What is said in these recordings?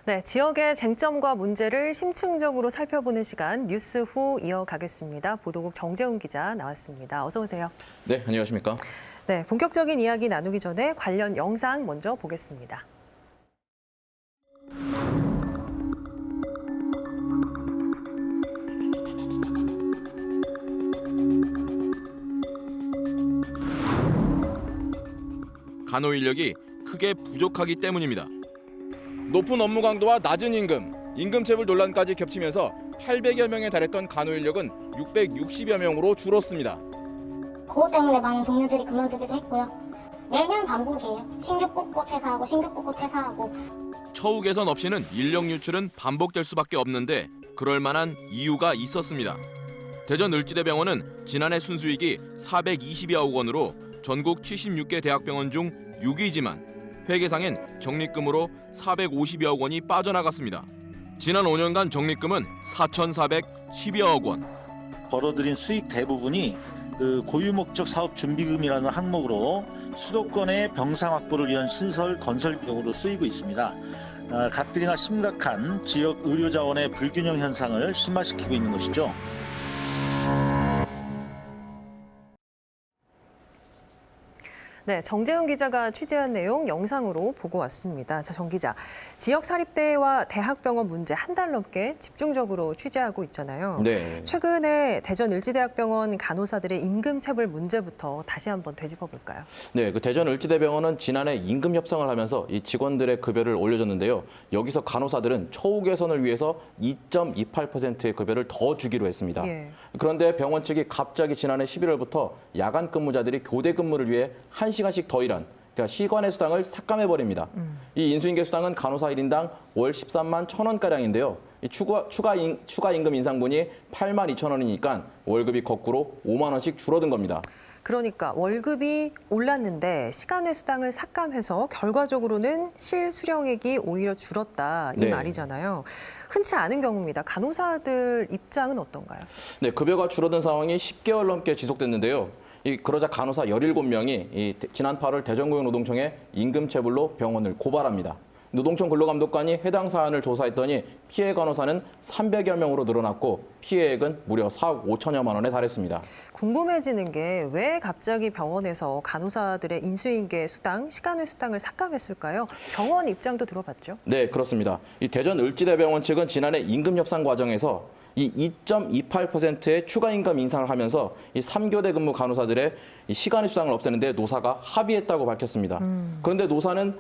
네, 지역의 쟁점과 문제를 심층적으로 살펴보는 시간 뉴스 후 이어가겠습니다. 보도국 정재훈 기자 나왔습니다. 어서 오세요. 네, 안녕하십니까? 네, 본격적인 이야기 나누기 전에 관련 영상 먼저 보겠습니다. 간호 인력이 크게 부족하기 때문입니다. 높은 업무 강도와 낮은 임금체불 논란까지 겹치면서 800여 명에 달했던 간호 인력은 660여 명으로 줄었습니다. 그것 때문에 많은 동료들이 그만두기도 했고요. 매년 반복이에요. 신규 뽑고 퇴사하고 신규 뽑고 퇴사하고. 처우 개선 없이는 인력 유출은 반복될 수밖에 없는데 그럴 만한 이유가 있었습니다. 대전 을지대병원은 지난해 순수익이 420여억 원으로 전국 76개 대학병원 중 6위지만 회계상엔 적립금으로 450여억 원이 빠져나갔습니다. 지난 5년간 적립금은 4,410여억 원. 벌어들인 수익 대부분이 고유목적 사업 준비금이라는 항목으로 수도권의 병상 확보를 위한 시설 건설 비용으로 쓰이고 있습니다. 가뜩이나 심각한 지역 의료 자원의 불균형 현상을 심화시키고 있는 것이죠. 네, 정재훈 기자가 취재한 내용 영상으로 보고 왔습니다. 자, 정 기자, 지역 사립대와 대학병원 문제 한 달 넘게 집중적으로 취재하고 있잖아요. 네. 최근에 대전 을지대학병원 간호사들의 임금체불 문제부터 다시 한번 되짚어 볼까요? 네, 대전 을지대병원은 지난해 임금 협상을 하면서 이 직원들의 급여를 올려줬는데요. 여기서 간호사들은 처우 개선을 위해서 2.28%의 급여를 더 주기로 했습니다. 예. 그런데 병원 측이 갑자기 지난해 11월부터 야간 근무자들이 교대 근무를 위해 1시간씩 더 일한 그러니까 시간의 수당을 삭감해버립니다. 이 인수인계 수당은 간호사 1인당 월 13만 1,000원가량인데요. 이 추가 임금 인상분이 8만 2천 원이니까 월급이 거꾸로 5만 원씩 줄어든 겁니다. 그러니까 월급이 올랐는데 시간의 수당을 삭감해서 결과적으로는 실수령액이 오히려 줄었다 이 네. 말이잖아요. 흔치 않은 경우입니다. 간호사들 입장은 어떤가요? 네, 급여가 줄어든 상황이 10개월 넘게 지속됐는데요. 그러자 간호사 17명이 지난 8월 대전고용노동청에 임금체불로 병원을 고발합니다. 노동청 근로감독관이 해당 사안을 조사했더니 피해 간호사는 300여 명으로 늘어났고 피해액은 무려 4억 5천여만 원에 달했습니다. 궁금해지는 게 왜 갑자기 병원에서 간호사들의 인수인계 수당, 시간의 수당을 삭감했을까요? 병원 입장도 들어봤죠? 네, 그렇습니다. 이 대전 을지대병원 측은 지난해 임금 협상 과정에서 이 2.28%의 추가 임금 인상을 하면서 이 3교대 근무 간호사들의 이 시간의 수당을 없애는데 노사가 합의했다고 밝혔습니다. 그런데 노조는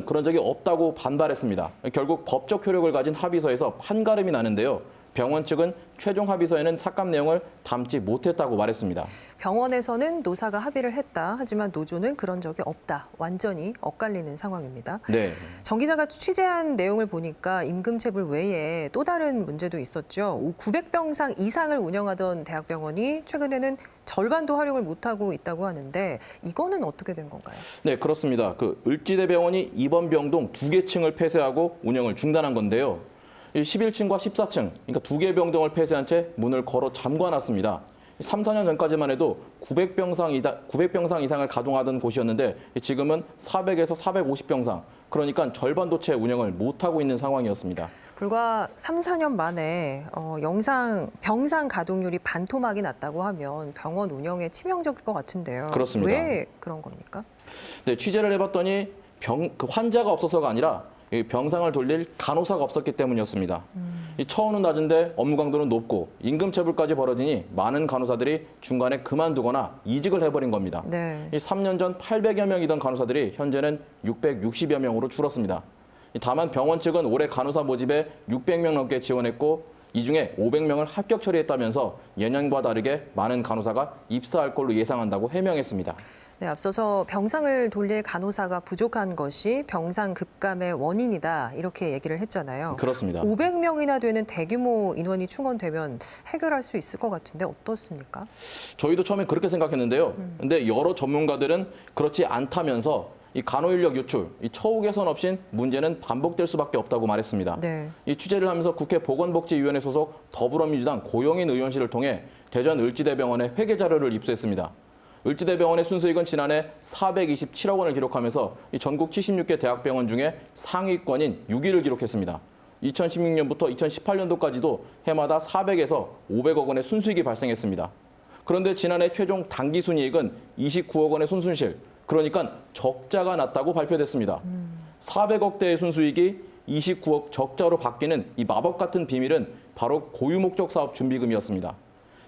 그런 적이 없다고 반발했습니다. 결국 법적 효력을 가진 합의서에서 판가름이 나는데요. 병원 측은 최종 합의서에는 삭감 내용을 담지 못했다고 말했습니다. 병원에서는 노사가 합의를 했다. 하지만 노조는 그런 적이 없다. 완전히 엇갈리는 상황입니다. 네. 정 기자가 취재한 내용을 보니까 임금체불 외에 또 다른 문제도 있었죠. 900병상 이상을 운영하던 대학병원이 최근에는 절반도 활용을 못하고 있다고 하는데 이거는 어떻게 된 건가요? 네, 그렇습니다. 을지대병원이 입원병동 2개 층을 폐쇄하고 운영을 중단한 건데요. 11층과 14층, 그러니까 2개 병동을 폐쇄한 채 문을 걸어 잠궈놨습니다. 3, 4년 전까지만 해도 900병상 이상을 가동하던 곳이었는데 지금은 400에서 450병상, 그러니까 절반도 채 운영을 못하고 있는 상황이었습니다. 불과 3, 4년 만에 병상 가동률이 반토막이 났다고 하면 병원 운영에 치명적일 것 같은데요. 그렇습니다. 왜 그런 겁니까? 네, 취재를 해봤더니 환자가 없어서가 아니라 병상을 돌릴 간호사가 없었기 때문이었습니다. 이 처우는 낮은데 업무 강도는 높고 임금체불까지 벌어지니 많은 간호사들이 중간에 그만두거나 이직을 해버린 겁니다. 네. 이 3년 전 800여 명이던 간호사들이 현재는 660여 명으로 줄었습니다. 다만 병원 측은 올해 간호사 모집에 600명 넘게 지원했고 이 중에 500명을 합격 처리했다면서 예년과 다르게 많은 간호사가 입사할 걸로 예상한다고 해명했습니다. 네, 앞서서 병상을 돌릴 간호사가 부족한 것이 병상 급감의 원인이다 이렇게 얘기를 했잖아요. 그렇습니다. 500명이나 되는 대규모 인원이 충원되면 해결할 수 있을 것 같은데 어떻습니까? 저희도 처음에 그렇게 생각했는데요. 근데 여러 전문가들은 그렇지 않다면서 이 간호 인력 유출, 이 처우 개선 없인 문제는 반복될 수밖에 없다고 말했습니다. 네. 이 취재를 하면서 국회 보건복지위원회 소속 더불어민주당 고영인 의원실을 통해 대전 을지대병원의 회계 자료를 입수했습니다. 을지대병원의 순수익은 지난해 427억 원을 기록하면서 이 전국 76개 대학병원 중에 상위권인 6위를 기록했습니다. 2016년부터 2018년도까지도 해마다 400에서 500억 원의 순수익이 발생했습니다. 그런데 지난해 최종 당기순이익은 29억 원의 손순실, 그러니까 적자가 났다고 발표됐습니다. 400억대의 순수익이 29억 적자로 바뀌는 이 마법 같은 비밀은 바로 고유목적 사업 준비금이었습니다.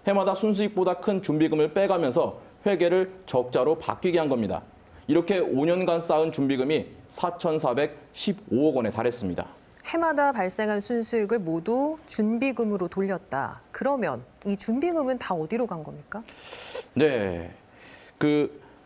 해마다 순수익보다 큰 준비금을 빼가면서 회계를 적자로 바뀌게 한 겁니다. 이렇게 5년간 쌓은 준비금이 4,415억 원에 달했습니다. 해마다 발생한 순수익을 모두 준비금으로 돌렸다. 그러면 이 준비금은 다 어디로 간 겁니까? 네,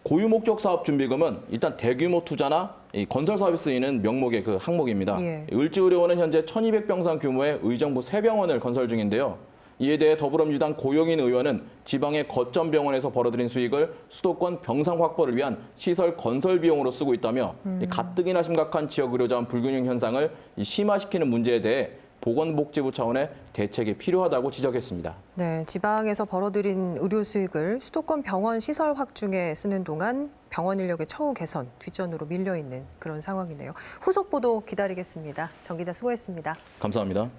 고유목적 사업 준비금은 일단 대규모 투자나 이 건설 사업에 쓰이는 명목의 그 항목입니다. 예. 을지의료원은 현재 1,200병상 규모의 의정부 3병원을 건설 중인데요. 이에 대해 더불어민주당 고영인 의원은 지방의 거점 병원에서 벌어들인 수익을 수도권 병상 확보를 위한 시설 건설 비용으로 쓰고 있다며 이 가뜩이나 심각한 지역 의료자원 불균형 현상을 심화시키는 문제에 대해 보건복지부 차원의 대책이 필요하다고 지적했습니다. 네, 지방에서 벌어들인 의료 수익을 수도권 병원 시설 확충에 쓰는 동안 병원 인력의 처우 개선, 뒷전으로 밀려 있는 그런 상황이네요. 후속 보도 기다리겠습니다. 정 기자 수고했습니다. 감사합니다.